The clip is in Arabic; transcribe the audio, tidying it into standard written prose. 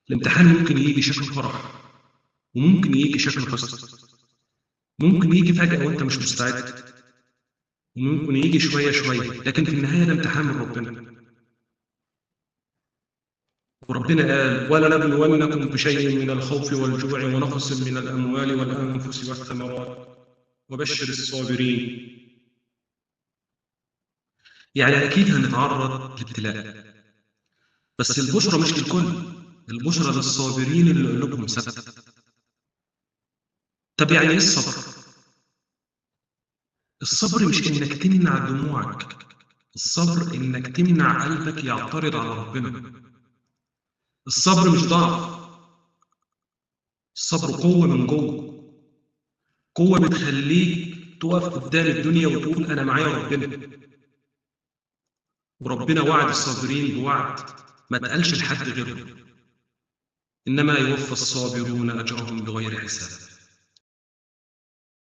الامتحان ممكن يجي شكل فرح، وممكن يجي شكل حزن، ممكن يجي فجأة وأنت مش مستعد، وممكن يجي شوية شوية، لكن في النهاية ده امتحان من ربنا. وربنا قال: ولنبلونكم بشيء من الخوف والجوع ونقص من الأموال والأنفس والثمرات وبشر الصابرين. يعني أكيد هنتعرض لابتلاء، بس البشرى مش للكل، البشرى للصابرين اللي قلوبهم ثابتة. طب يعني إيه الصبر؟ الصبر مش إنك تمنع دموعك، الصبر إنك تمنع قلبك يعترض على ربنا. الصبر مش ضعف، الصبر قوة من جوه، قوة بتخليك تقف قدام الدنيا وتقول أنا معايا ربنا. وربنا وعد الصابرين بوعد ما اتقالش لحد غيره: إنما يوفى الصابرون أجرهم بغير حساب.